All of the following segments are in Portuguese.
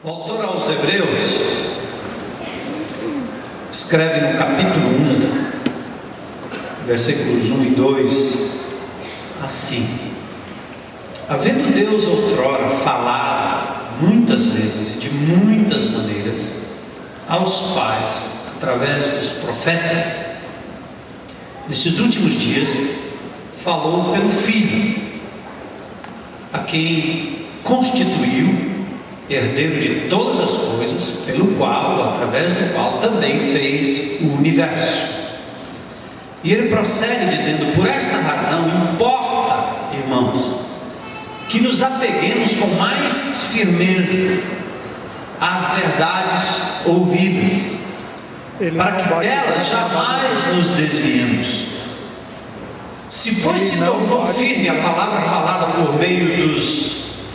O autor aos Hebreus escreve no capítulo 1, versículos 1 e 2, assim: havendo Deus outrora falado muitas vezes e de muitas maneiras aos pais através dos profetas, nesses últimos dias falou pelo Filho, a quem constituiu herdeiro de todas as coisas, pelo qual, através do qual também fez o universo. E ele prossegue dizendo: por esta razão importa, irmãos, que nos apeguemos com mais firmeza às verdades ouvidas, para que delas jamais nos desviemos. Se pois se tornou firme a palavra falada por meio dos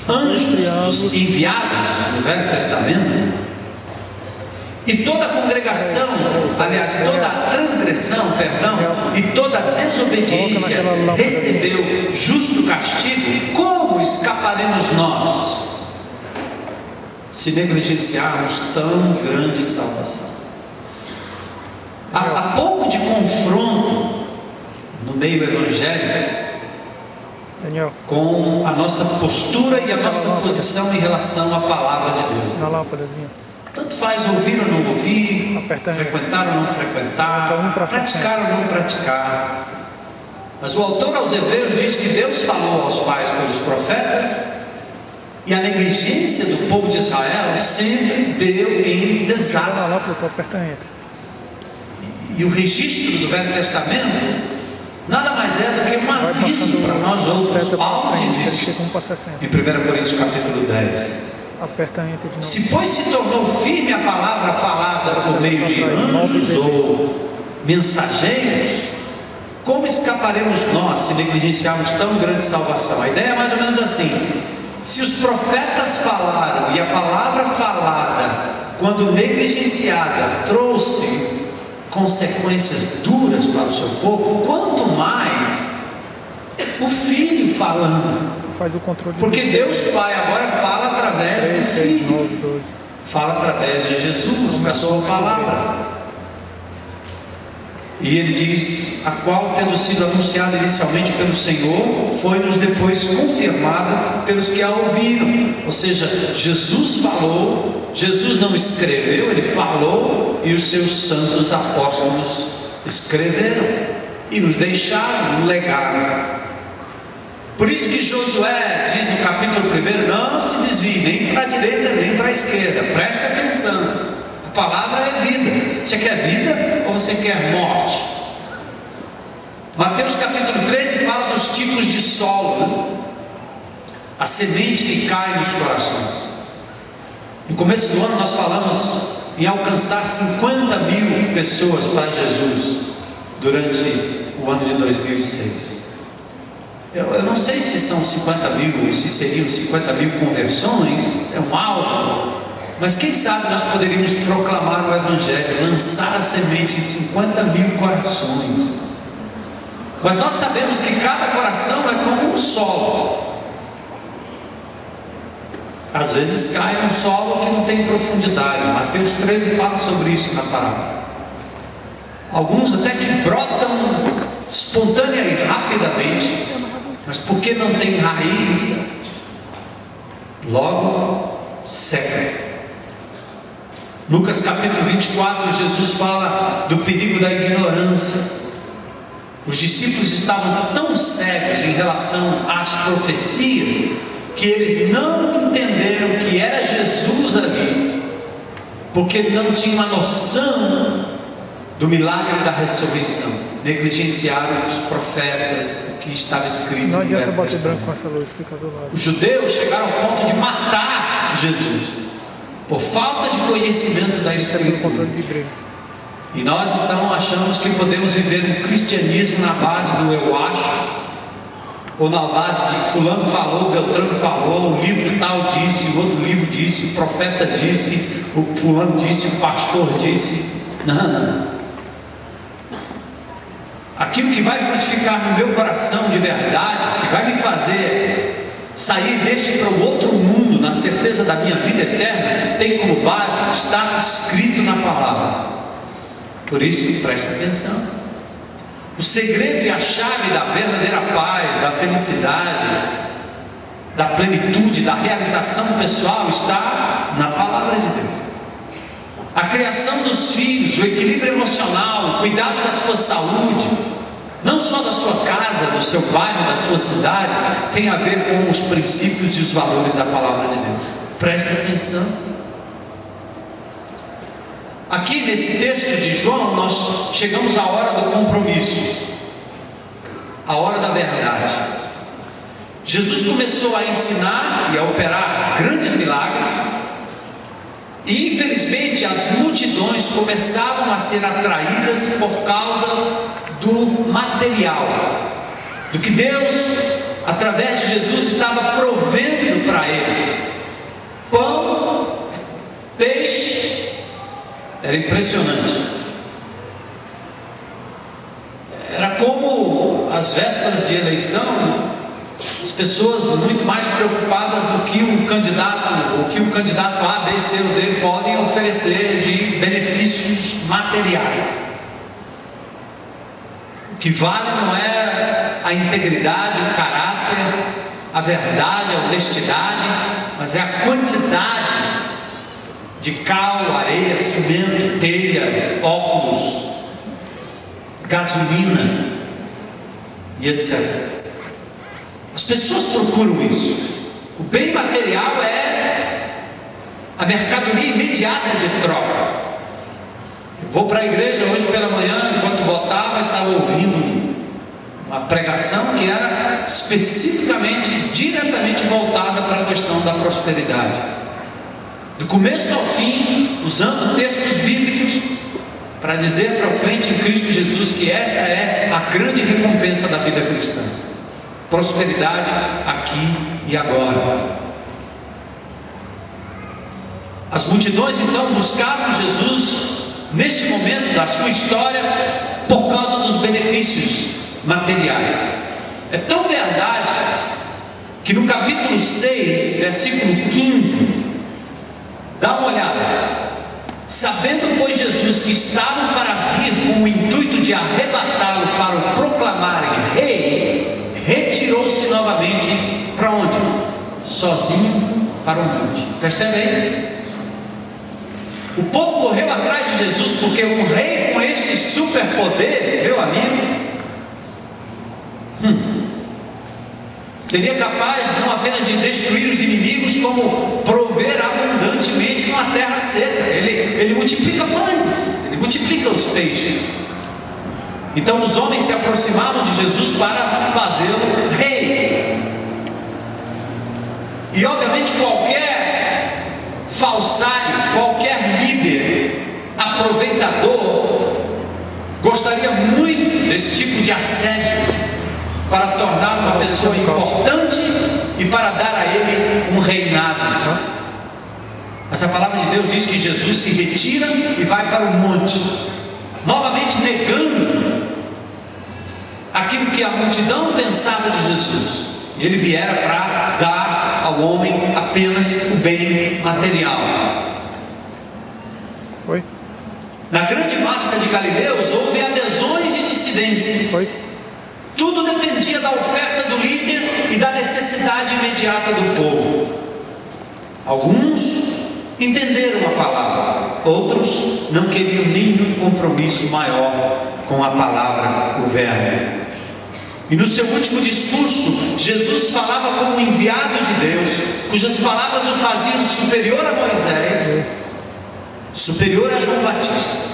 anjos, os enviados no Velho Testamento, e toda a congregação, aliás, toda a transgressão, e toda a desobediência recebeu justo castigo, como escaparemos nós, se negligenciarmos tão grande salvação? Há pouco de confronto no meio evangélico com a nossa postura e a nossa posição em relação à palavra de Deus. Tanto faz ouvir ou não ouvir, frequentar ou não frequentar, praticar ou não praticar. Mas o autor aos Hebreus diz que Deus falou aos pais pelos profetas, e a negligência do povo de Israel sempre deu em desastre. E o registro do Velho Testamento nada mais é do que um aviso para nós outros. Paulo diz isso em 1 Coríntios capítulo 10. Se pois se tornou firme a palavra falada por meio de anjos ou mensageiros, como escaparemos nós se negligenciarmos tão grande salvação? A ideia é mais ou menos assim: se os profetas falaram e a palavra falada, quando negligenciada, trouxe consequências duras para o seu povo, quanto mais o Filho falando. Porque Deus Pai agora fala através do Filho, fala através de Jesus, da sua palavra. E ele diz: a qual, tendo sido anunciada inicialmente pelo Senhor, foi-nos depois confirmada pelos que a ouviram. Ou seja, Jesus falou, Jesus não escreveu, ele falou, e os seus santos apóstolos escreveram e nos deixaram um legado. Por isso que Josué diz no capítulo 1: não se desvie nem para a direita nem para a esquerda, preste atenção. A palavra é vida. Você quer vida ou você quer morte? Mateus capítulo 13 fala dos tipos de solo, né? A semente que cai nos corações. No começo do ano nós falamos em alcançar 50 mil pessoas para Jesus durante o ano de 2006. Eu não sei se são 50 mil ou se seriam 50 mil conversões, é um alvo. Mas quem sabe nós poderíamos proclamar o Evangelho, lançar a semente em 50 mil corações. Mas nós sabemos que cada coração é como um solo. Às vezes cai um solo que não tem profundidade. Mateus 13 fala sobre isso na parábola. Alguns até que brotam espontânea e rapidamente, mas porque não tem raiz, logo seca. Lucas capítulo 24, Jesus fala do perigo da ignorância. Os discípulos estavam tão cegos em relação às profecias, que eles não entenderam que era Jesus ali, porque não tinham uma noção do milagre da ressurreição. Negligenciaram os profetas, o que estava escrito no Velho Testamento. Os judeus chegaram ao ponto de matar Jesus por falta de conhecimento da Escritura. E nós então achamos que podemos viver um cristianismo na base do eu acho, ou na base de fulano falou, Beltrano falou, o livro tal disse, o outro livro disse, o profeta disse, o fulano disse, o pastor disse. Não. Aquilo que vai frutificar no meu coração de verdade, que vai me fazer sair deste para o outro mundo, na certeza da minha vida eterna, tem como base estar escrito na palavra. Por isso, presta atenção. O segredo e a chave da verdadeira paz, da felicidade, da plenitude, da realização pessoal está na palavra de Deus. A criação dos filhos, o equilíbrio emocional, o cuidado da sua saúde, não só da sua casa, do seu bairro, da sua cidade, tem a ver com os princípios e os valores da palavra de Deus. Presta atenção. Aqui nesse texto de João, nós chegamos à hora do compromisso, a hora da verdade. Jesus começou a ensinar e a operar grandes milagres, e infelizmente as multidões começavam a ser atraídas por causa do material, do que Deus, através de Jesus, estava provendo para eles. Pão, peixe. Era impressionante. Era como as vésperas de eleição, as pessoas muito mais preocupadas do que o candidato A, B, C ou D podem oferecer de benefícios materiais. O que vale não é a integridade, o caráter, a verdade, a honestidade, mas é a quantidade de cal, areia, cimento, telha, óculos, gasolina e etc. As pessoas procuram isso. O bem material é a mercadoria imediata de troca. Eu vou para a igreja hoje pela manhã, enquanto voltava, estava ouvindo uma pregação que era especificamente, diretamente voltada para a questão da prosperidade. Do começo ao fim, usando textos bíblicos para dizer para o crente em Cristo Jesus que esta é a grande recompensa da vida cristã: prosperidade aqui e agora. As multidões então buscavam Jesus neste momento da sua história por causa dos benefícios materiais. É tão verdade que no capítulo 6, versículo 15, dá uma olhada. Sabendo, pois, Jesus que estavam para vir com o intuito de arrebatá-lo para o proclamarem rei, retirou-se novamente para onde? Sozinho para o monte. Percebe aí? O povo correu atrás de Jesus porque um rei com estes superpoderes, meu amigo, seria capaz não apenas de destruir os inimigos, como prover abundantemente numa terra seca. Ele multiplica pães, ele multiplica os peixes. Então os homens se aproximavam de Jesus para fazê-lo rei. E obviamente qualquer falsário, qualquer líder aproveitador gostaria muito desse tipo de assédio para tornar uma pessoa importante e para dar a ele um reinado. Mas a palavra de Deus diz que Jesus se retira e vai para o monte, novamente negando aquilo que a multidão pensava de Jesus. E ele viera para dar ao homem apenas o bem material. Oi. Na grande massa de galileus houve adesões e dissidências. Oi. Tudo dependia da oferta do líder e da necessidade imediata do povo. Alguns entenderam a palavra, outros não queriam nenhum compromisso maior com a palavra, o verbo. E no seu último discurso, Jesus falava como enviado de Deus, cujas palavras o faziam superior a Moisés, superior a João Batista.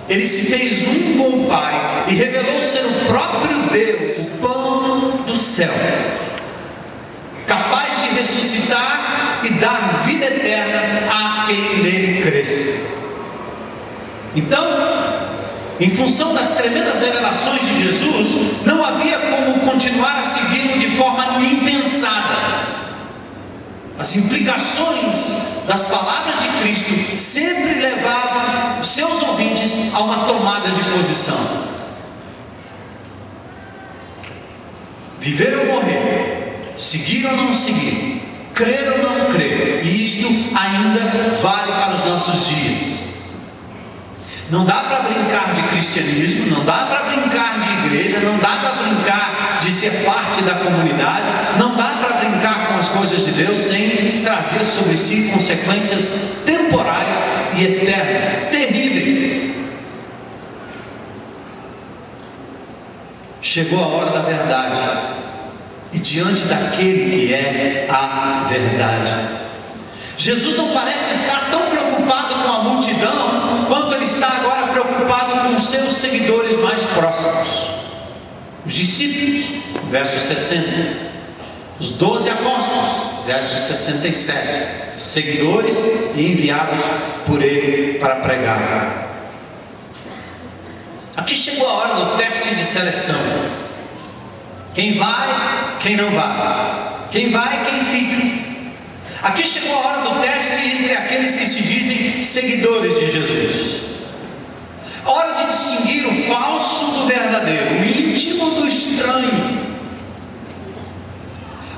Ele se fez um com o Pai e revelou ser o próprio Deus, o pão do céu, capaz de ressuscitar e dar vida eterna a quem nele cresce. Então, em função das tremendas revelações de Jesus, não havia como continuar a segui-lo de forma impensada. As implicações das palavras de Cristo sempre levavam os seus ouvintes a uma tomada de posição. Viver ou morrer, seguir ou não seguir, crer ou não crer, e isto ainda vale para os nossos dias. Não dá para brincar de cristianismo, não dá para brincar de igreja, não dá para brincar de ser parte da comunidade, não dá para brincar com as coisas de Deus sem trazer sobre si consequências temporais e eternas, terríveis. Chegou a hora da verdade, e diante daquele que é a verdade, Jesus não parece estar tão preocupado com a multidão quanto ele está agora preocupado com os seus seguidores mais próximos, os discípulos, verso 60, os 12 apóstolos, verso 67, seguidores e enviados por ele para pregar. Aqui chegou a hora do teste de seleção. Quem vai, quem não vai, quem vai, quem fica. Aqui chegou a hora do teste entre aqueles que se dizem seguidores de Jesus. A hora de distinguir o falso do verdadeiro, o íntimo do estranho.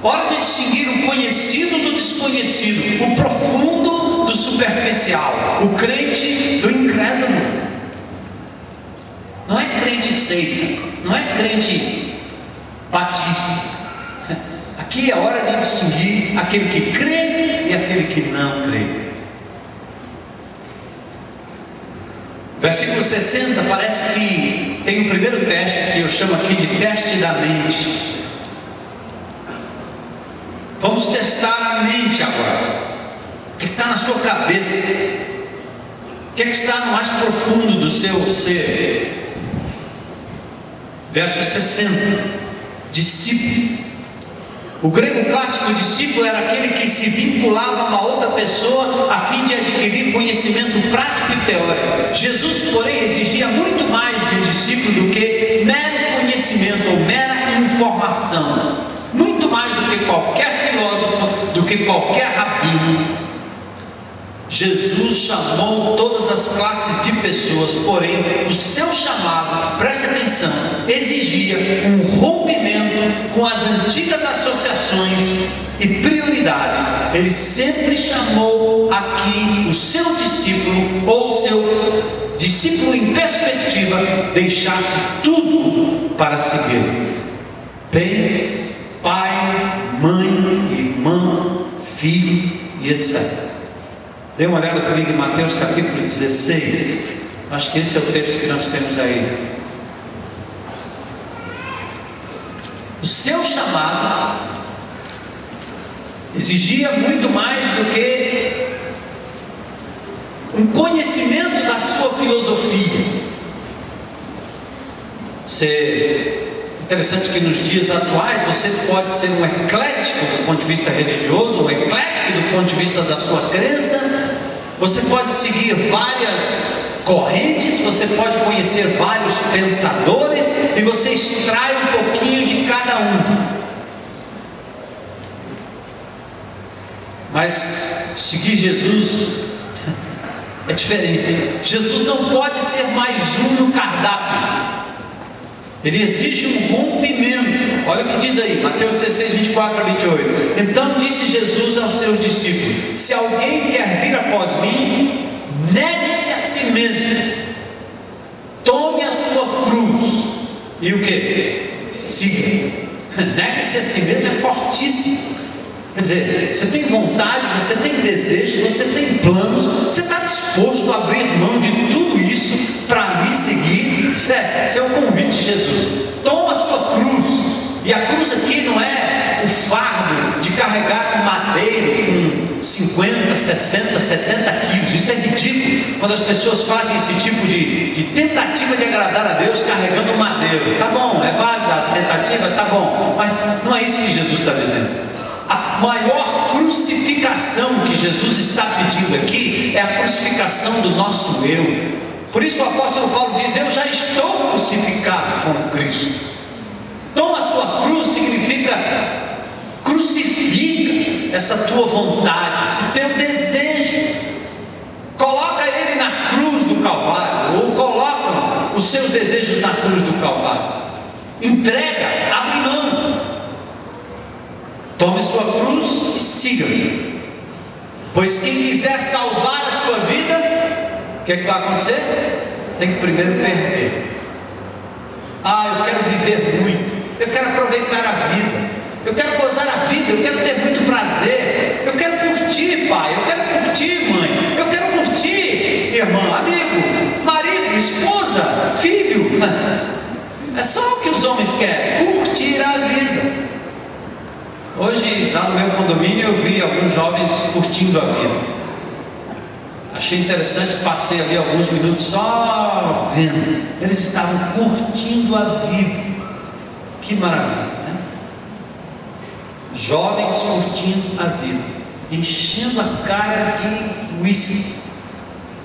A hora de distinguir o conhecido do desconhecido, o profundo do superficial, o crente do incrédulo. Não é crente seita, não é crente batista. Aqui é a hora de distinguir aquele que crê e aquele que não crê. Versículo 60 parece que tem o primeiro teste, que eu chamo aqui de teste da mente. Vamos testar a mente agora. O que está na sua cabeça? O que está no mais profundo do seu ser? Verso 60, discípulo. O grego clássico discípulo era aquele que se vinculava a uma outra pessoa a fim de adquirir conhecimento prático e teórico. Jesus, porém, exigia muito mais de um discípulo do que mero conhecimento ou mera informação. Muito mais do que qualquer filósofo, do que qualquer rabino. Jesus chamou todas as classes de pessoas, porém o seu chamado, preste atenção, exigia um rompimento com as antigas associações e prioridades. Ele sempre chamou aqui o seu discípulo, ou o seu discípulo em perspectiva, deixasse tudo para seguir. Bens, pai, mãe, irmão, filho e etc. Dê uma olhada comigo em Mateus capítulo 16. Acho que esse é o texto que nós temos aí. O seu chamado exigia muito mais do que um conhecimento da sua filosofia. Interessante que nos dias atuais você pode ser um eclético do ponto de vista religioso, um eclético do ponto de vista da sua crença. Você pode seguir várias correntes, você pode conhecer vários pensadores e você extrai um pouquinho de cada um. Mas seguir Jesus é diferente. Jesus não pode ser mais um no cardápio. Ele exige um rompimento. Olha o que diz aí, Mateus 16, 24 a 28. Então disse Jesus aos seus discípulos: se alguém quer vir após mim, negue-se a si mesmo, tome a sua cruz. E o que? Siga. Negue-se a si mesmo é fortíssimo. Quer dizer, você tem vontade, você tem desejo, você tem planos, você está disposto a abrir mão de tudo isso para me seguir? Esse é o convite de Jesus. Toma a sua cruz. E a cruz aqui não é o fardo de carregar um madeiro com 50, 60, 70 quilos. Isso é ridículo quando as pessoas fazem esse tipo de tentativa de agradar a Deus carregando um madeiro. Tá bom, é válida a tentativa, tá bom, mas não é isso que Jesus está dizendo. A maior crucificação que Jesus está pedindo aqui é a crucificação do nosso eu. Por isso o apóstolo Paulo diz: eu já estou crucificado com Cristo. Toma a sua cruz significa crucifica essa tua vontade, esse teu desejo. Coloca ele na cruz do Calvário, ou coloca os seus desejos na cruz do Calvário. Entrega, abre mão. Tome sua cruz e siga-me. Pois quem quiser salvar a sua vida, o que é que vai acontecer? Tem que primeiro perder. Eu quero viver muito, eu quero aproveitar a vida, eu quero gozar a vida, eu quero ter muito prazer, eu quero curtir, pai, eu quero curtir, mãe, eu quero curtir, irmão, amigo, marido, esposa, filho. É só o que os homens querem, curtir a vida. Hoje, lá no meu condomínio, eu vi alguns jovens curtindo a vida. Achei interessante, passei ali alguns minutos só vendo. Eles estavam curtindo a vida. Que maravilha, né? Jovens curtindo a vida, enchendo a cara de uísque.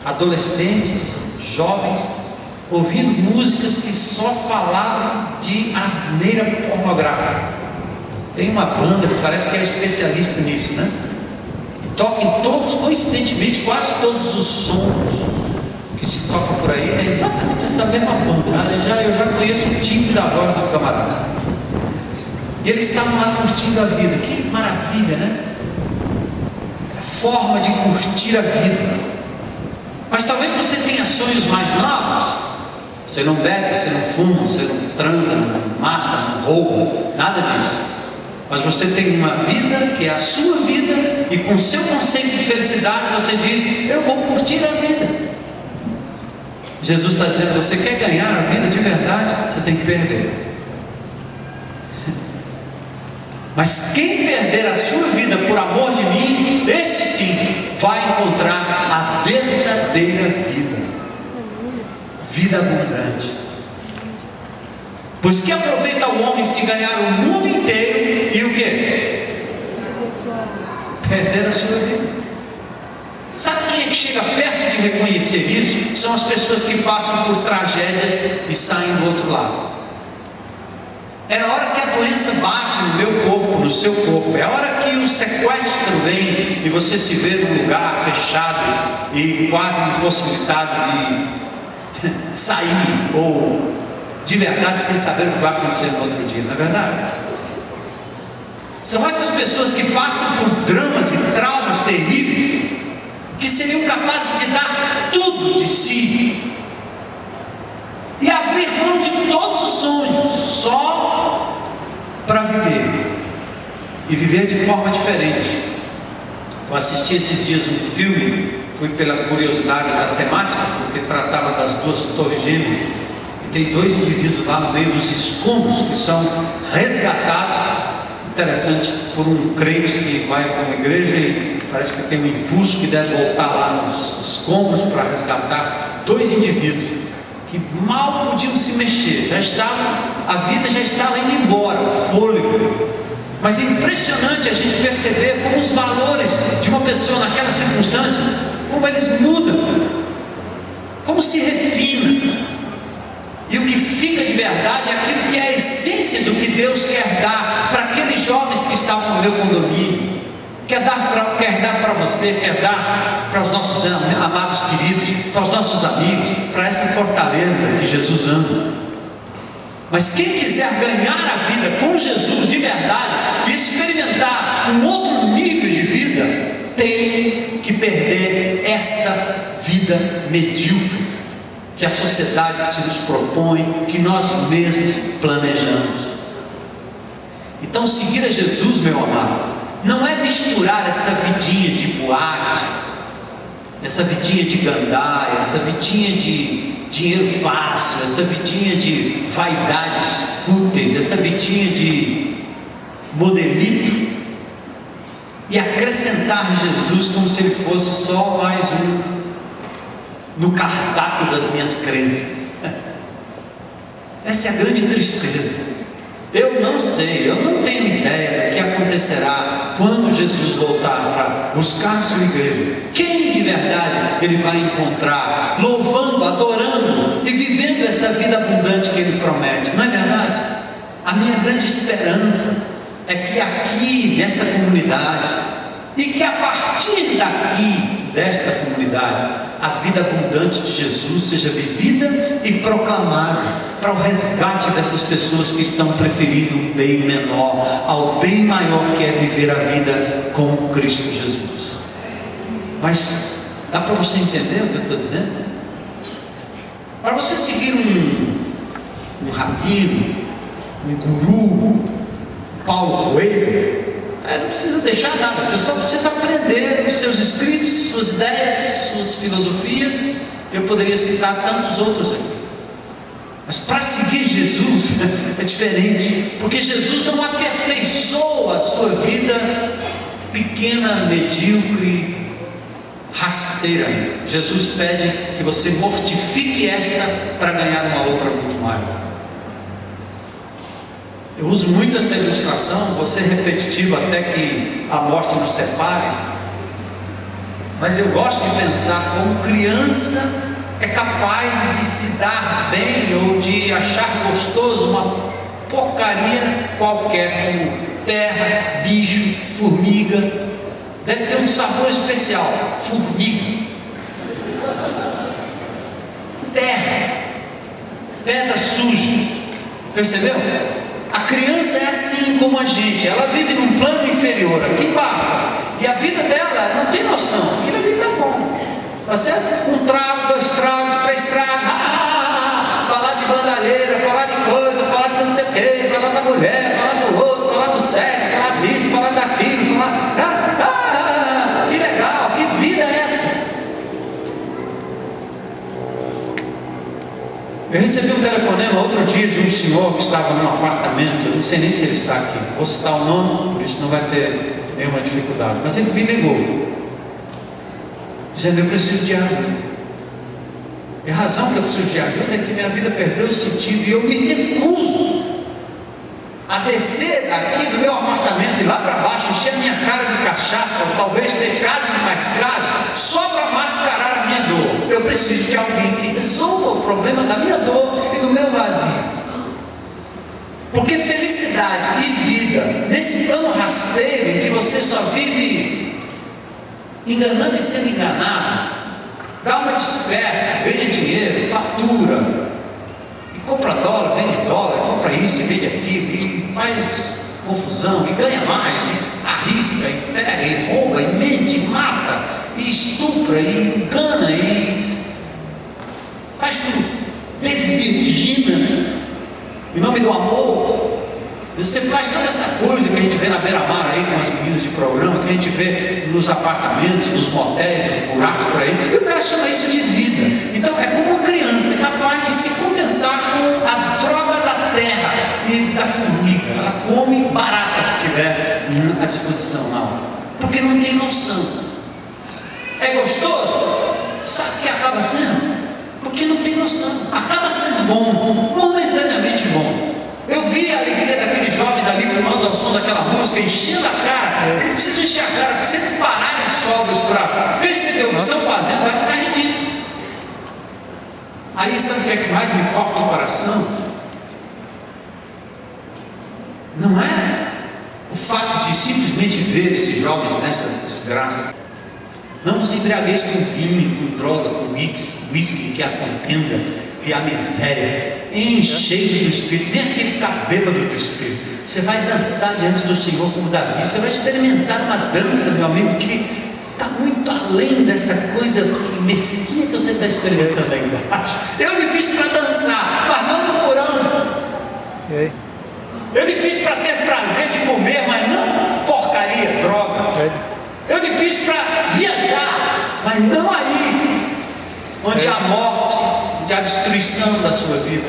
Adolescentes, jovens, ouvindo músicas que só falavam de asneira pornográfica. Tem uma banda que parece que é especialista nisso, né? Toca em todos, coincidentemente, quase todos os sons que se tocam por aí, é exatamente essa mesma banda. Eu já conheço o timbre da voz do camarada. E eles estavam lá curtindo a vida. Que maravilha, né? É forma de curtir a vida. Mas talvez você tenha sonhos mais novos. Você não bebe, você não fuma, você não transa, não mata, não rouba, nada disso. Mas você tem uma vida que é a sua vida, e com o seu conceito de felicidade você diz: eu vou curtir a vida. Jesus está dizendo: você quer ganhar a vida de verdade, você tem que perder. Mas quem perder a sua vida por amor de mim, esse sim vai encontrar a verdadeira vida, vida abundante. Pois que aproveita o homem se ganhar o mundo inteiro e o quê? Perder a sua vida. Sabe quem é que chega perto de reconhecer isso? São as pessoas que passam por tragédias e saem do outro lado. É a hora que a doença bate no meu corpo, no seu corpo. É a hora que o sequestro vem e você se vê num lugar fechado e quase impossibilitado de sair, ou de verdade sem saber o que vai acontecer no outro dia, não é verdade? São essas pessoas que passam por dramas e traumas terríveis, que seriam capazes de dar tudo de si e abrir mão de todos os sonhos só para viver, e viver de forma diferente. Eu assisti esses dias um filme, fui pela curiosidade da temática, porque tratava das duas torres gêmeas. Tem dois indivíduos lá no meio dos escombros que são resgatados. Interessante, por um crente que vai para uma igreja e parece que tem um impulso que deve voltar lá nos escombros para resgatar dois indivíduos que mal podiam se mexer, a vida já estava indo embora, o fôlego. Mas é impressionante a gente perceber como os valores de uma pessoa naquelas circunstâncias, como eles mudam, como se refina. E o que fica de verdade é aquilo que é a essência do que Deus quer dar para aqueles jovens que estavam no meu condomínio, quer dar para você, quer dar para os nossos amados queridos, para os nossos amigos, para essa fortaleza que Jesus ama. Mas quem quiser ganhar a vida com Jesus de verdade e experimentar um outro nível de vida, tem que perder esta vida medíocre que a sociedade se nos propõe, que nós mesmos planejamos. Então, seguir a Jesus, meu amado, não é misturar essa vidinha de boate, essa vidinha de gandaia, essa vidinha de dinheiro fácil, essa vidinha de vaidades fúteis, essa vidinha de modelito, e acrescentar Jesus como se ele fosse só mais um no cardápio das minhas crenças. Essa é a grande tristeza. Eu não sei, eu não tenho ideia do que acontecerá quando Jesus voltar para buscar a sua igreja. Quem de verdade ele vai encontrar louvando, adorando e vivendo essa vida abundante que ele promete, não é verdade? A minha grande esperança é que aqui nesta comunidade, e que a partir daqui desta comunidade, a vida abundante de Jesus seja vivida e proclamada para o resgate dessas pessoas que estão preferindo um bem menor ao bem maior, que é viver a vida com Cristo Jesus. Mas dá para você entender o que eu estou dizendo? Para você seguir um rabino, um guru, Paulo Coelho, não precisa deixar nada, você só precisa aprender os seus escritos, suas ideias, suas filosofias. Eu poderia citar tantos outros aqui, mas para seguir Jesus é diferente, porque Jesus não aperfeiçoa a sua vida pequena, medíocre, rasteira. Jesus pede que você mortifique esta para ganhar uma outra muito maior. Eu uso muito essa ilustração, vou ser repetitivo até que a morte nos separe, mas eu gosto de pensar como criança é capaz de se dar bem ou de achar gostoso uma porcaria qualquer, como terra, bicho, formiga. Deve ter um sabor especial, formiga, terra, pedra suja, percebeu? A criança é assim como a gente, ela vive num plano inferior, aqui embaixo, e a vida dela não tem noção, aquilo ali tá bom, tá certo? Um trago, 2 tragos, 3 tragos, falar de bandalheira, falar de coisa, falar de não sei o quê, falar da mulher, falar do outro, falar do sexo, falar disso, falar daquilo, falar, que legal, que vida é essa? Eu recebi um telefonema outro dia de um senhor que estava num apartamento, eu não sei nem se ele está aqui, vou citar o nome, por isso não vai ter nenhuma dificuldade, mas ele me ligou, dizendo: eu preciso de ajuda. E a razão que eu preciso de ajuda é que minha vida perdeu o sentido, e eu me recuso a descer daqui do meu apartamento e lá para baixo, encher a minha cara de cachaça, ou talvez ter casos e mais casos, só para mascarar a minha dor. Eu preciso de alguém que resolva o problema da minha dor e do meu vazio. Porque felicidade e vida, nesse plano rasteiro em que você só vive enganando e sendo enganado, dá uma desperta, ganha dinheiro, fatura, e compra dólar, vende dólar, compra isso e vende aquilo, e faz confusão, e ganha mais, e arrisca, e pega, e rouba, e mente, e mata, e estupra, e engana, e faz tudo, desvirgina, em nome do amor. Você faz toda essa coisa que a gente vê na beira-mar aí com as meninas de programa, que a gente vê nos apartamentos, nos motéis, nos buracos por aí, e o cara chama isso de vida. Então é como uma criança, é capaz de se contentar com a droga da terra e da formiga. Ela come barata se tiver à disposição na hora, porque não tem noção. É gostoso? Sabe o que acaba sendo? Porque não tem noção. Acaba sendo bom, momentaneamente bom. Eu vi a alegria daqueles jovens ali pulando ao som daquela música, enchendo a cara. Eles precisam encher a cara, porque se eles pararem sóbrios para perceber o que estão fazendo, vai ficar ridículo. Aí sabe o que é que mais me corta o coração? Não é o fato de simplesmente ver esses jovens nessa desgraça. Não vos embriagueis com vinho, com droga, com whisky, que é a contenda e a miséria. Encheios do Espírito. Vem aqui ficar bêbado do Espírito. Você vai dançar diante do Senhor como Davi. Você vai experimentar uma dança, meu amigo, que está muito além dessa coisa mesquinha que você está experimentando aí embaixo. Eu lhe fiz para dançar, mas não no porão. Eu lhe fiz para ter prazer de comer, mas não porcaria, droga. Eu lhe fiz para viajar, mas não aí onde há a morte, onde há a destruição da sua vida.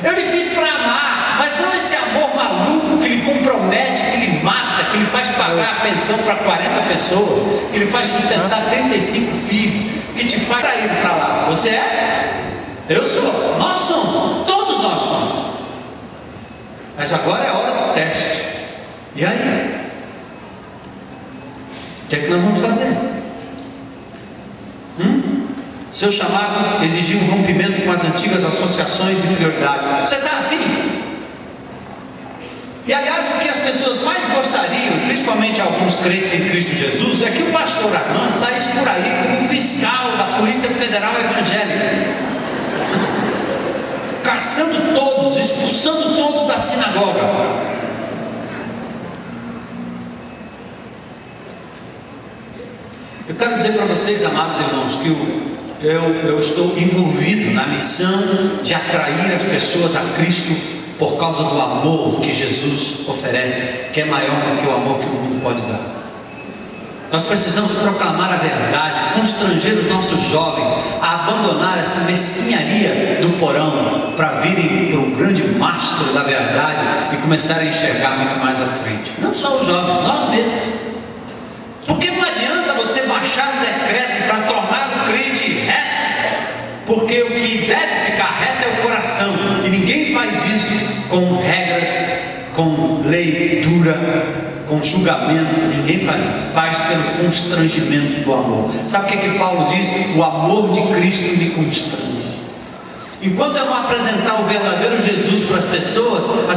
Eu lhe fiz para amar, mas não esse amor maluco que lhe compromete, que lhe mata, que lhe faz pagar a pensão para 40 pessoas, que lhe faz sustentar 35 filhos, que te faz ir para lá. Você é? Eu sou. Nós somos. Todos nós somos. Mas agora é a hora do teste. E aí? O que é que nós vamos fazer? Seu chamado exigiu um rompimento com as antigas associações e prioridades. Você está afim? E aliás, o que as pessoas mais gostariam, principalmente alguns crentes em Cristo Jesus, é que o pastor Armando saísse por aí como fiscal da Polícia Federal Evangélica, caçando todos, expulsando todos da sinagoga. Eu quero dizer para vocês, amados irmãos, que eu estou envolvido na missão de atrair as pessoas a Cristo por causa do amor que Jesus oferece, que é maior do que o amor que o mundo pode dar. Nós precisamos proclamar a verdade, constranger os nossos jovens a abandonar essa mesquinharia do porão para virem para o grande mastro da verdade e começarem a enxergar muito mais à frente. Não só os jovens, nós mesmos. Porque não adianta você baixar um decreto para tornar o crente reto, porque o que deve ficar reto é o coração, e ninguém faz isso com regras, com lei dura, com julgamento. Ninguém faz isso, faz pelo constrangimento do amor. Sabe o que Paulo diz? O amor de Cristo me constrange. Enquanto eu não apresentar o verdadeiro Jesus para as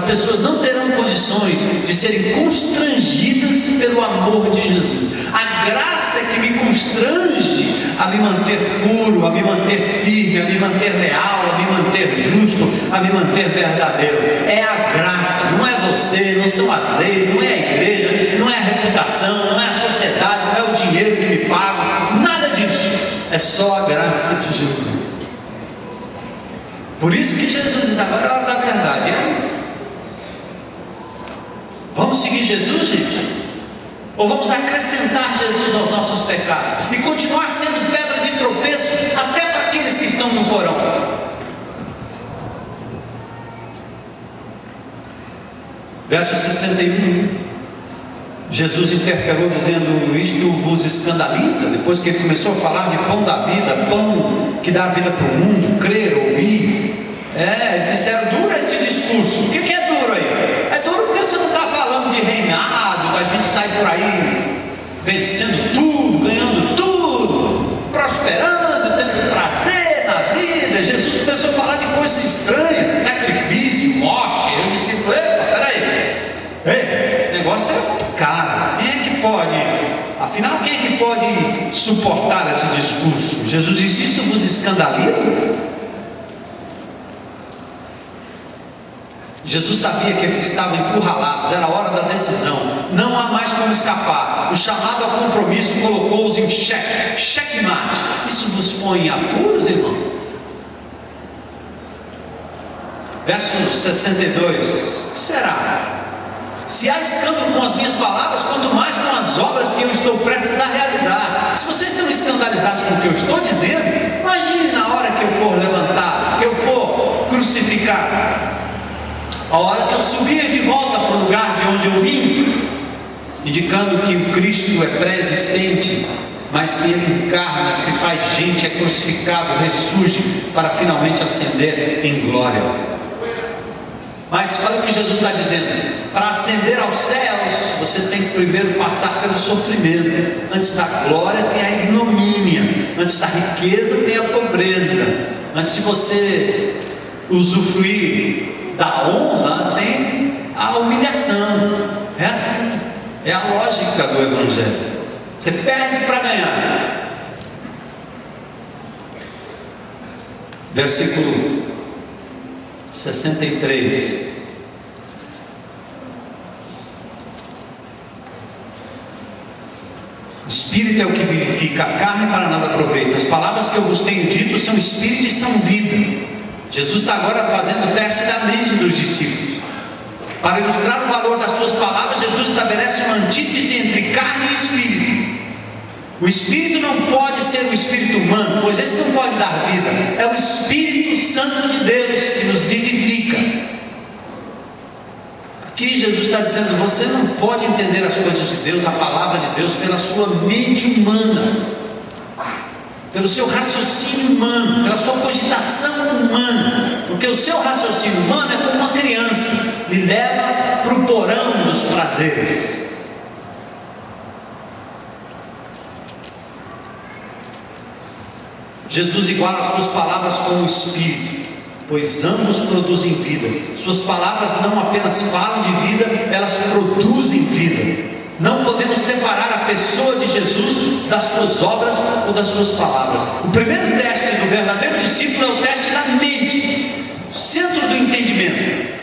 pessoas não terão condições de serem constrangidas pelo amor de Jesus. A graça é que me constrange a me manter puro, a me manter firme, a me manter leal, a me manter justo, a me manter verdadeiro. É a graça, não é você, não são as leis, não é a igreja, não é a reputação, não é a sociedade, não é o dinheiro que me paga, nada disso. É só a graça de Jesus. Por isso que Jesus diz: agora é a hora da verdade. Vamos seguir Jesus, gente? Ou vamos acrescentar Jesus aos nossos pecados e continuar sendo pedra de tropeço até para aqueles que estão no porão? Verso 61, Jesus interpelou dizendo: isto vos escandaliza? Depois que ele começou a falar de pão da vida, pão que dá vida para o mundo, crer, ouvir. Eles disseram: duro esse discurso. O que é duro aí? É duro porque você não está falando de reinado, da gente sair por aí vencendo tudo, ganhando tudo, prosperando, tendo prazer na vida. Jesus começou a falar de coisas estranhas, sacrifício, morte. Eu disse: epa, peraí, esse negócio é complicado. Quem é que pode, afinal, quem é que pode suportar esse discurso? Jesus disse: isso vos escandaliza? Jesus sabia que eles estavam encurralados, era a hora da decisão, não há mais como escapar. O chamado ao compromisso colocou-os em xeque, checkmate. Isso vos põe em apuros, irmão? Verso 62, o que será? Se há escândalo com as minhas palavras, quanto mais com as obras que eu estou prestes a realizar. Se vocês estão escandalizados com o que eu estou dizendo, imagine na hora que eu for levantar, que eu for crucificar, a hora que eu subir de volta para o lugar de onde eu vim, indicando que o Cristo é pré-existente, mas que ele encarna, se faz gente, é crucificado, ressurge para finalmente ascender em glória. Mas olha o que Jesus está dizendo: para ascender aos céus, você tem que primeiro passar pelo sofrimento. Antes da glória tem a ignomínia, antes da riqueza tem a pobreza, antes de você usufruir da honra tem a humilhação. É assim, é a lógica do Evangelho. Você perde para ganhar. Versículo 63. O Espírito é o que vivifica, a carne para nada aproveita. As palavras que eu vos tenho dito são Espírito e são vida. Jesus está agora fazendo o teste da mente dos discípulos. Para ilustrar o valor das suas palavras, Jesus estabelece uma antítese entre carne e Espírito. O Espírito não pode ser o Espírito humano, pois esse não pode dar vida. É o Espírito Santo de Deus que nos vivifica. Aqui Jesus está dizendo: você não pode entender as coisas de Deus, a palavra de Deus, pela sua mente humana, pelo seu raciocínio humano, pela sua cogitação humana, porque o seu raciocínio humano é como uma criança, lhe leva para o porão dos prazeres. Jesus iguala as suas palavras com o Espírito. pois ambos produzem vida. Suas palavras não apenas falam de vida, elas produzem vida. Não podemos separar a pessoa de Jesus das suas obras ou das suas palavras. O primeiro teste do verdadeiro discípulo é o teste da mente, centro do entendimento.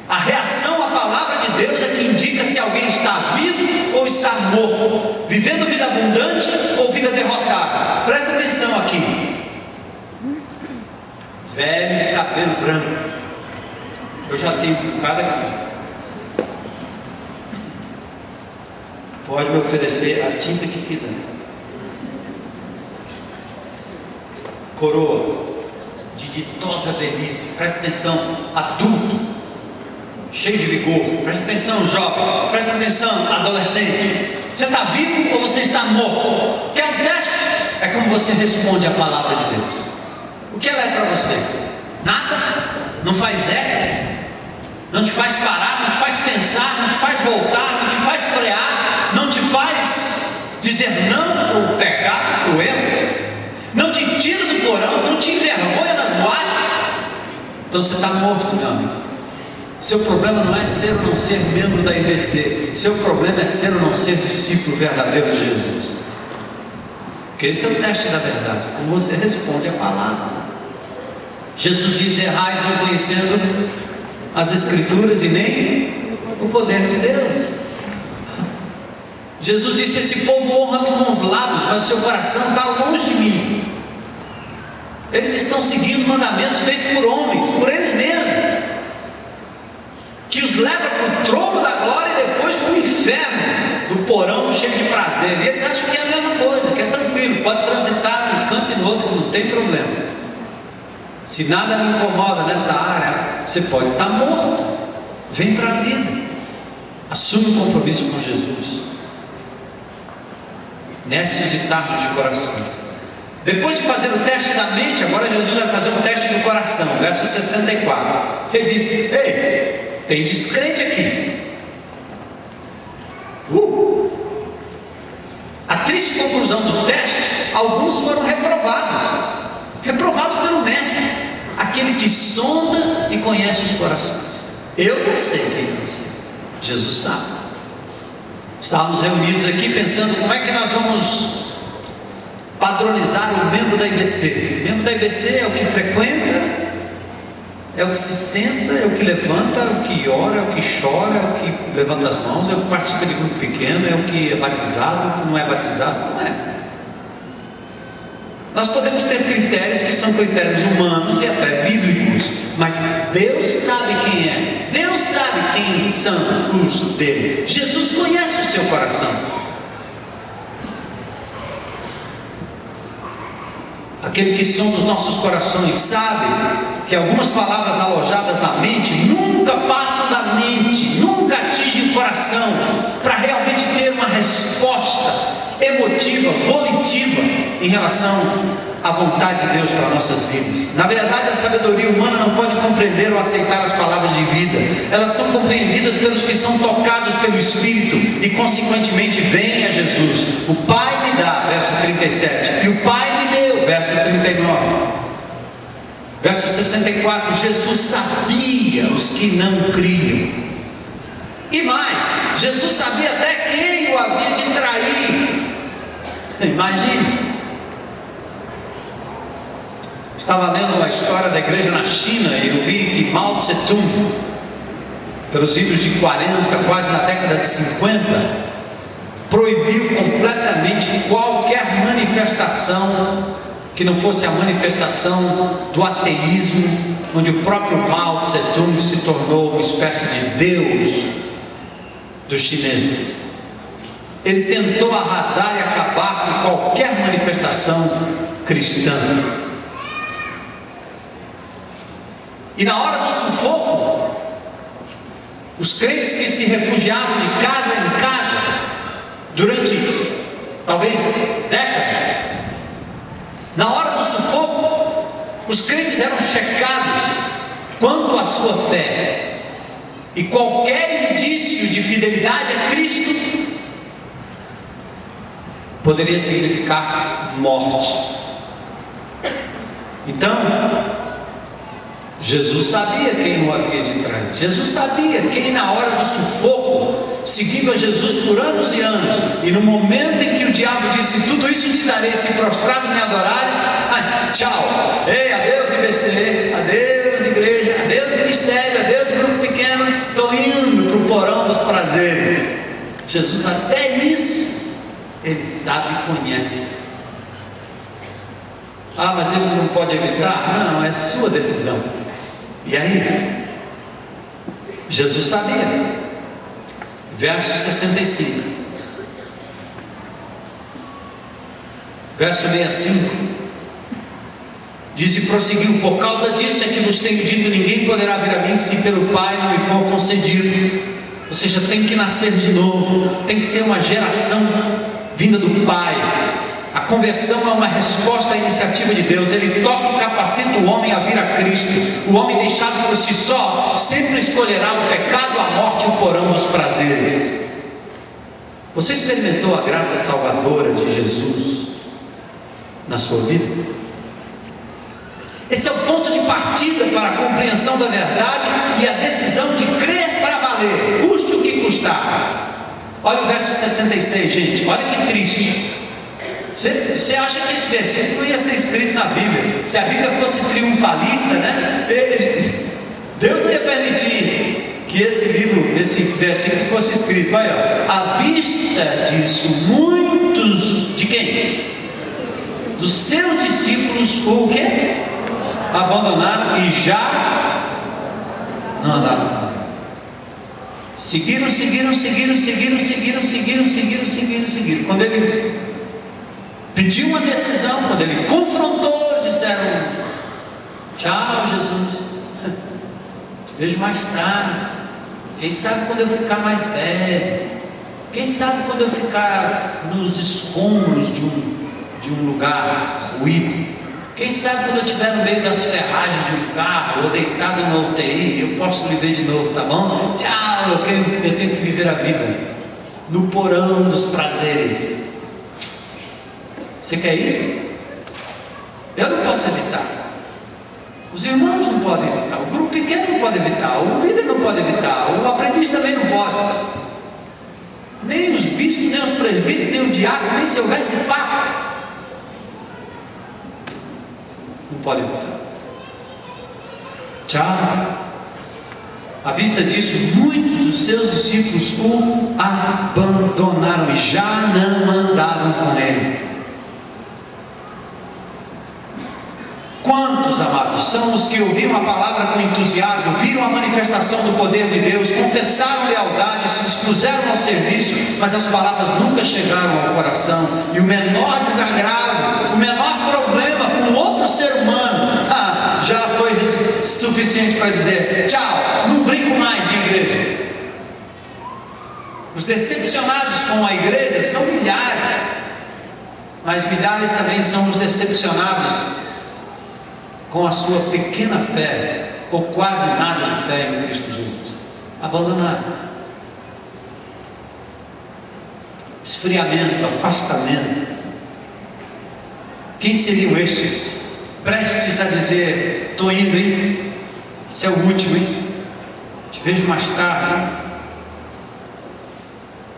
A reação à palavra de Deus é que indica se alguém está vivo ou está morto, vivendo vida abundante ou vida derrotada. Presta atenção aqui. Velho de cabelo branco. Eu já tenho um bocado aqui. Pode me oferecer a tinta que quiser. Coroa de ditosa velhice. Presta atenção, adulto, cheio de vigor. Presta atenção, jovem. Presta atenção, adolescente. Você está vivo ou você está morto? Quer um teste? É como você responde à palavra de Deus. O que ela é para você? Nada? Não faz eco? Não te faz parar? Não te faz pensar? Não te faz voltar? Não te faz frear? Não te faz dizer não para o pecado, para o erro? Não te tira do porão? Não te envergonha nas boates? Então você está morto, meu amigo. Seu problema não é ser ou não ser membro da IBC. Seu problema é ser ou não ser discípulo verdadeiro de Jesus. Porque esse é o teste da verdade, como você responde a palavra. Jesus diz: errais não conhecendo as Escrituras e nem o poder de Deus. Jesus disse: esse povo honra-me com os lábios, mas o seu coração está longe de mim. Eles estão seguindo mandamentos feitos por homens, por eles mesmos, que os leva para o trono da glória e depois para o inferno do porão cheio de prazer. E eles acham que é a mesma coisa, que é tranquilo, pode transitar num canto e no outro, não tem problema. Se nada me incomoda nessa área, você pode estar morto. Vem para a vida, assume um compromisso com Jesus. Nécios e tardos de coração. Depois de fazer o teste da mente, agora Jesus vai fazer um teste do coração. Verso 64. Ele diz: ei, tem descrente aqui. A triste conclusão do teste: alguns foram reprovados. Reprovados pelo mestre, aquele que sonda e conhece os corações. Eu não sei quem é você, Jesus sabe. Estávamos reunidos aqui pensando como é que nós vamos padronizar o membro da IBC. O membro da IBC é o que frequenta, é o que se senta, é o que levanta, é o que ora, é o que chora, é o que levanta as mãos, é o que participa de grupo pequeno, é o que é batizado, é o que não é batizado. Não é. Nós podemos ter critérios que são critérios humanos e até bíblicos, mas Deus sabe quem é. Deus sabe quem são os dele. Jesus conhece o seu coração. Aquele que sonda os nossos corações sabe que algumas palavras alojadas na mente nunca passam da mente, nunca atingem o coração para realmente ter uma resposta emotiva, volitiva em relação à vontade de Deus para nossas vidas. Na verdade, a sabedoria humana não pode compreender ou aceitar as palavras de vida. Elas são compreendidas pelos que são tocados pelo Espírito e consequentemente vêm a Jesus. O Pai me dá, verso 37, e o Pai me deu, verso 39. Verso 64, Jesus sabia os que não criam. E mais, Jesus sabia até quem o havia de trair. Imagine. Estava lendo uma história da igreja na China e eu vi que Mao Tse Tung, pelos idos de 40, quase na década de 50, proibiu completamente qualquer manifestação que não fosse a manifestação do ateísmo, onde o próprio Mao Tse Tung se tornou uma espécie de Deus dos chineses. Ele tentou arrasar e acabar com qualquer manifestação cristã. E na hora do sufoco, os crentes que se refugiavam de casa em casa durante talvez décadas, na hora do sufoco, os crentes eram checados quanto à sua fé, e qualquer indício de fidelidade a Cristo poderia significar morte. Então, Jesus sabia quem o havia de trair. Jesus sabia quem, na hora do sufoco, seguindo a Jesus por anos e anos, e no momento em que o diabo disse: tudo isso te darei se prostrado me adorares, tchau, ei, adeus IBC, adeus igreja, adeus ministério, adeus grupo pequeno, estou indo para o porão dos prazeres. Jesus, até isso, ele sabe e conhece. Mas ele não pode evitar? Não, é sua decisão. E aí, Jesus sabia. Verso 65, verso 65, diz e prosseguiu: por causa disso é que vos tenho dito, ninguém poderá vir a mim se pelo Pai não me for concedido. Ou seja, tem que nascer de novo, tem que ser uma geração vinda do Pai. A conversão é uma resposta à iniciativa de Deus. Ele toca e capacita o homem a vir a Cristo. O homem deixado por si só sempre escolherá o pecado, a morte e o porão dos prazeres. Você experimentou a graça salvadora de Jesus na sua vida? Esse é o ponto de partida para a compreensão da verdade e a decisão de crer para valer, custe o que custar. Olha o verso 66, gente, olha que triste. Você acha que esse versículo não ia ser escrito na Bíblia? Se a Bíblia fosse triunfalista, né? Deus não ia permitir que esse versículo fosse escrito. Olha, à vista disso, muitos de quem? Dos seus discípulos, o quê? Abandonaram e já não andavam. Seguiram. Quando ele pediu uma decisão, quando ele confrontou, disseram: tchau, Jesus, te vejo mais tarde. Quem sabe quando eu ficar mais velho? Quem sabe quando eu ficar nos escombros de um lugar ruído? Quem sabe quando eu estiver no meio das ferragens de um carro ou deitado no UTI, eu posso lhe ver de novo, tá bom? Tchau, eu tenho que viver a vida no porão dos prazeres. Você quer ir? Eu não posso evitar. Os irmãos não podem evitar. O grupo pequeno não pode evitar. O líder não pode evitar. O aprendiz também não pode. Nem os bispos, nem os presbíteros, nem o diácono, nem se houvesse papa. Não pode evitar. Tchau. À vista disso, muitos dos seus discípulos o abandonaram e já não andavam com ele. Quantos, amados, são os que ouviram a palavra com entusiasmo, viram a manifestação do poder de Deus, confessaram lealdade, se dispuseram ao serviço, mas as palavras nunca chegaram ao coração, e o menor desagravo, o menor problema com outro ser humano, já foi suficiente para dizer: tchau, não brinco mais de igreja. Os decepcionados com a igreja são milhares, mas milhares também são os decepcionados com a sua pequena fé, ou quase nada de fé em Cristo Jesus. Abandonaram. Esfriamento, afastamento. Quem seriam estes prestes a dizer: estou indo, hein? Esse é o último, hein? Te vejo mais tarde, hein?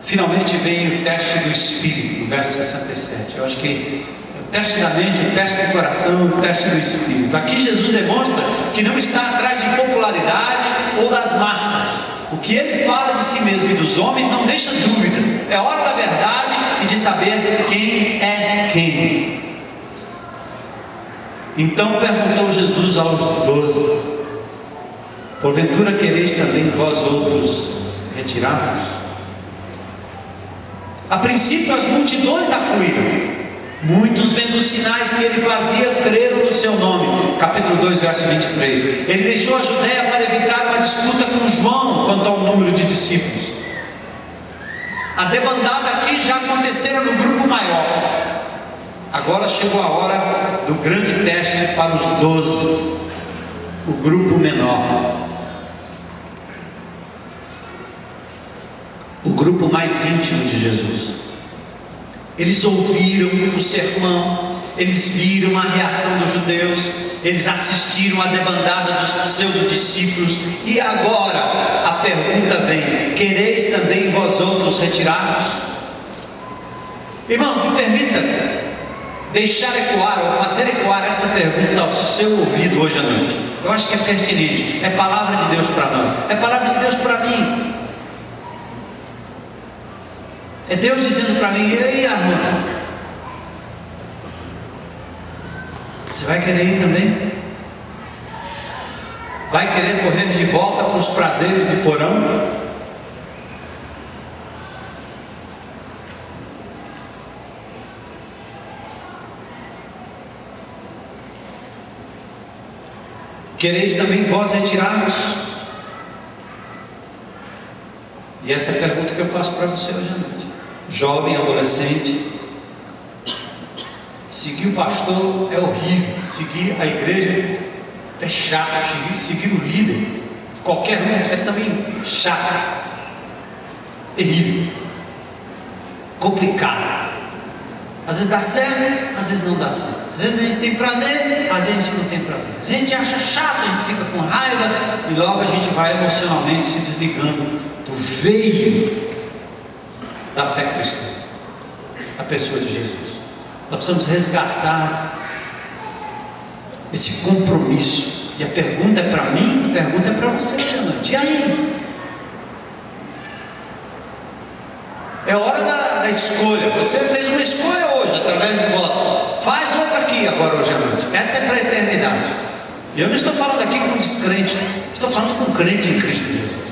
Finalmente vem o teste do Espírito, no verso 67. Eu acho que o teste da mente, o teste do coração, o teste do Espírito. Aqui Jesus demonstra que não está atrás de popularidade ou das massas. O que ele fala de si mesmo e dos homens não deixa dúvidas. É hora da verdade e de saber quem é quem. Então perguntou Jesus aos 12: porventura quereis também vós outros retirar-vos? A princípio as multidões afluíram. Muitos, vendo os sinais que ele fazia, creram no seu nome. Capítulo 2, verso 23. Ele deixou a Judeia para evitar uma disputa com João quanto ao número de discípulos. A debandada aqui já acontecera no grupo maior. Agora chegou a hora do grande teste para os 12, o grupo menor, o grupo mais íntimo de Jesus. Eles ouviram o sermão, eles viram a reação dos judeus, Eles assistiram à debandada dos pseudo-discípulos. E agora a pergunta vem: quereis também vós outros retirar-vos? Irmãos, me permita deixar ecoar ou fazer ecoar esta pergunta ao seu ouvido hoje à noite. Eu acho que é pertinente. É palavra de Deus para nós, é palavra de Deus para mim. É Deus dizendo para mim: e aí, Armando, você vai querer ir também? Vai querer correr de volta para os prazeres do porão? Quereis também vós retirar-vos? E essa é a pergunta que eu faço para você hoje à noite. Jovem, adolescente, seguir o pastor é horrível, seguir a igreja é chato, seguir o líder, qualquer um, é também chato, terrível, complicado. Às vezes dá certo, às vezes não dá certo. Às vezes a gente tem prazer, às vezes a gente não tem prazer. A gente acha chato, a gente fica com raiva e logo a gente vai emocionalmente se desligando do veio da fé cristã, a pessoa de Jesus. Nós precisamos resgatar esse compromisso. E a pergunta é para mim, a pergunta é para você hoje à noite. E aí? É hora da escolha. Você fez uma escolha hoje através do voto. Faz outra aqui agora hoje à noite. Essa é para a eternidade. E eu não estou falando aqui com descrentes, estou falando com crente em Cristo Jesus.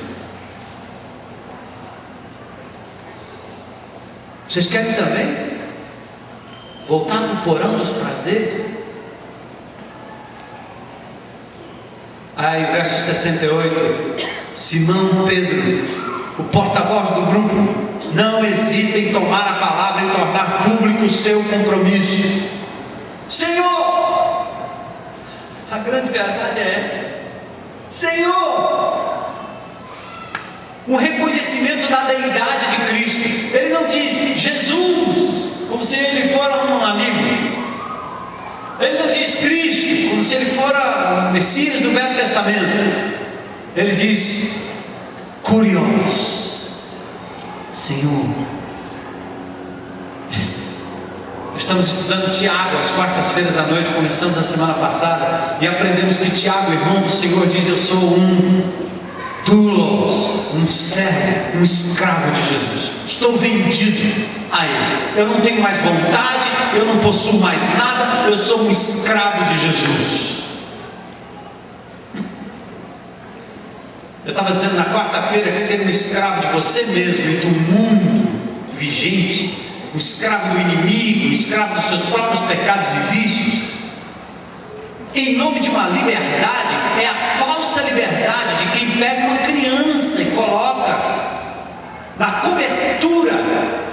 Vocês querem também voltar para o porão dos prazeres? Aí, verso 68, Simão Pedro, o porta-voz do grupo, não hesita em tomar a palavra e tornar público o seu compromisso. Senhor, a grande verdade é essa. Senhor, um reconhecimento da deidade de Cristo. Ele não diz Jesus, como se ele fora um amigo. Ele não diz Cristo, como se ele fora o Messias do Velho Testamento. Ele diz Kurios, Senhor. Estamos estudando Tiago às quartas-feiras à noite, começamos a semana passada, e aprendemos que Tiago, irmão do Senhor, diz: eu sou um doulos, um servo, um escravo de Jesus. Estou vendido a Ele. Eu não tenho mais vontade, eu não possuo mais nada, eu sou um escravo de Jesus. Eu estava dizendo na quarta-feira que ser um escravo de você mesmo e do mundo vigente, um escravo do inimigo, um escravo dos seus próprios pecados e vícios, em nome de uma liberdade, é a falsa liberdade de quem pega uma criança e coloca na cobertura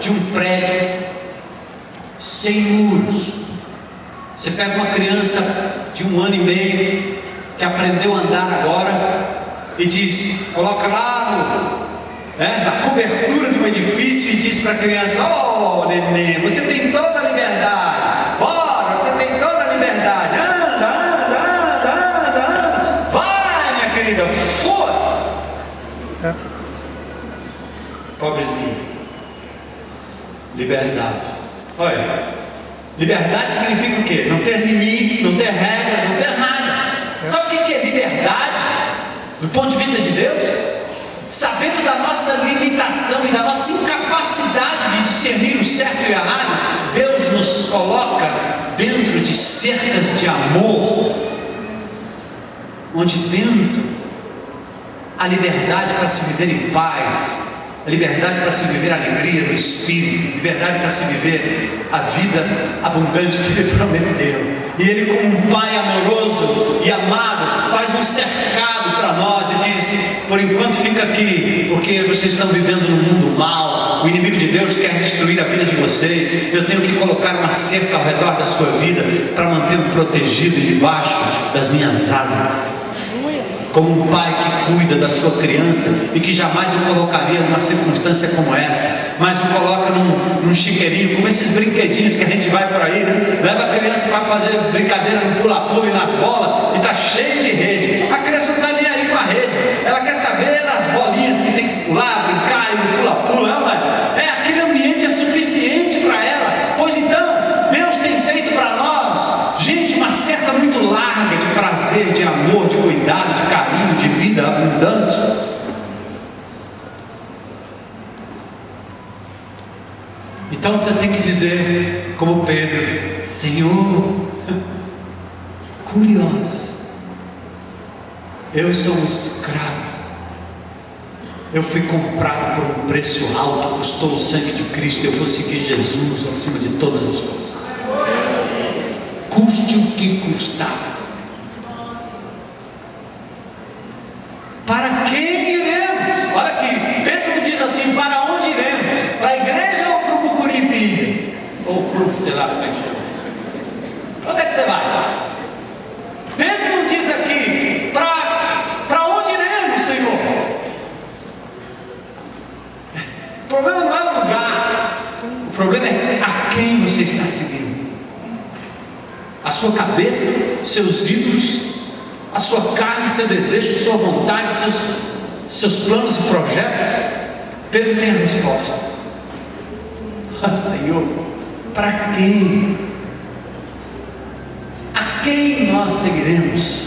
de um prédio sem muros. Você pega uma criança de 1 ano e meio que aprendeu a andar agora e diz, coloca lá na cobertura de um edifício e diz para a criança: oh neném, você tem toda a liberdade, bora, você tem toda a liberdade, anda, vai minha querida, fora. Pobrezinho, liberdade. Olha, liberdade significa o quê? Não ter limites, não ter regras, não ter nada. Sabe o que é liberdade do ponto de vista de Deus? Sabendo da nossa limitação e da nossa incapacidade de discernir o certo e o errado, Deus nos coloca dentro de cercas de amor, onde dentro a liberdade para se viver em paz, a liberdade para se viver a alegria no Espírito, liberdade para se viver a vida abundante que Ele prometeu. E Ele, como um Pai amoroso e amado, faz um cercado para nós e diz: por enquanto fica aqui, porque vocês estão vivendo num mundo mau, o inimigo de Deus quer destruir a vida de vocês, eu tenho que colocar uma cerca ao redor da sua vida para mantê-lo protegido debaixo das minhas asas. Como um pai que cuida da sua criança e que jamais o colocaria numa circunstância como essa, mas o coloca num chiqueirinho, como esses brinquedinhos que a gente vai por aí, né? Leva a criança para fazer brincadeira no pula-pula e nas bolas, cheio de rede. A criança não está nem aí com a rede, ela quer saber das bolinhas que tem que pular, brincar e no pula-pula. Não, aquele ambiente é suficiente para ela. Pois então, Deus tem feito para nós, gente, uma cerca muito larga de prazer, de amor, de cuidado, de carinho, de vida abundante. Então você tem que dizer, como Pedro: Senhor, curioso, eu sou um escravo, eu fui comprado por um preço alto, custou o sangue de Cristo, eu vou seguir Jesus acima de todas as coisas, custe o que custar. Para quem iremos? Olha aqui, Pedro diz assim: para onde iremos? Para a igreja ou para o Bucuripe? Ou o clube, sei lá como é que chama. Onde é que você vai? Pedro não diz aqui: para onde iremos, Senhor? O problema não é o lugar, o problema é a quem você está seguindo. A sua cabeça, seus ídolos, a sua carne, seu desejo, sua vontade, seus planos e projetos. Pedro tem a resposta: Senhor, para quem? A quem nós seguiremos?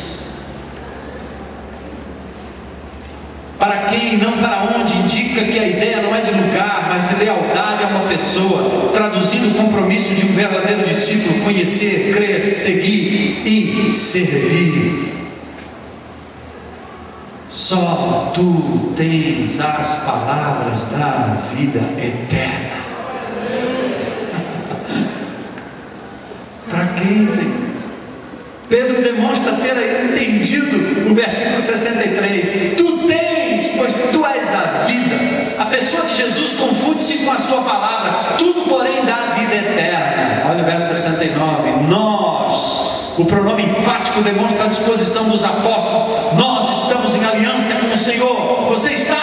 Para quem e não para onde indica que a ideia não é de lugar, mas de lealdade a uma pessoa, traduzindo o compromisso de um verdadeiro discípulo: conhecer, crer, seguir e servir. Só tu tens as palavras da vida eterna. Para quem, Senhor? Pedro demonstra ter entendido o versículo 63. Tu tens, pois tu és a vida. A pessoa de Jesus confunde-se com a sua palavra. Tudo, porém, dá vida eterna. Olha o verso 69. Nós, o pronome enfático demonstra a disposição dos apóstolos. Nós estamos em aliança com o Senhor. Você está?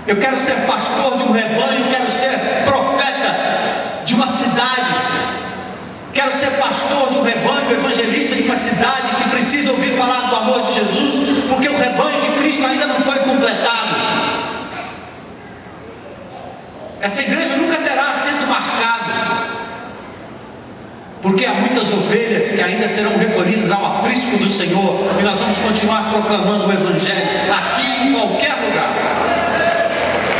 Eu quero ser pastor de um rebanho, quero ser profeta de uma cidade, quero ser pastor de um rebanho, evangelista de uma cidade que precisa ouvir falar do amor de Jesus, porque o rebanho de Cristo ainda não foi completado. Essa igreja nunca terá assento marcado, porque há muitas ovelhas que ainda serão recolhidas ao aprisco do Senhor, e nós vamos continuar proclamando o Evangelho aqui em qualquer lugar.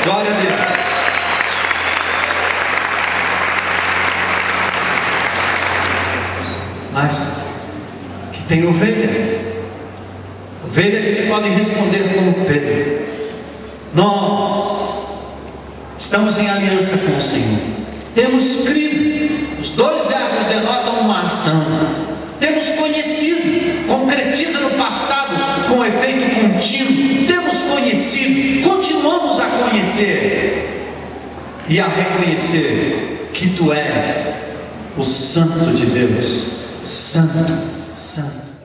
Glória a Deus. Mas que tem ovelhas que podem responder como Pedro: nós estamos em aliança com o Senhor, temos crido. Os dois verbos denotam uma ação. Temos conhecido, concretiza no passado com efeito contínuo. Temos conhecido, continuamos a conhecer e a reconhecer que tu és o Santo de Deus. Santo, Santo.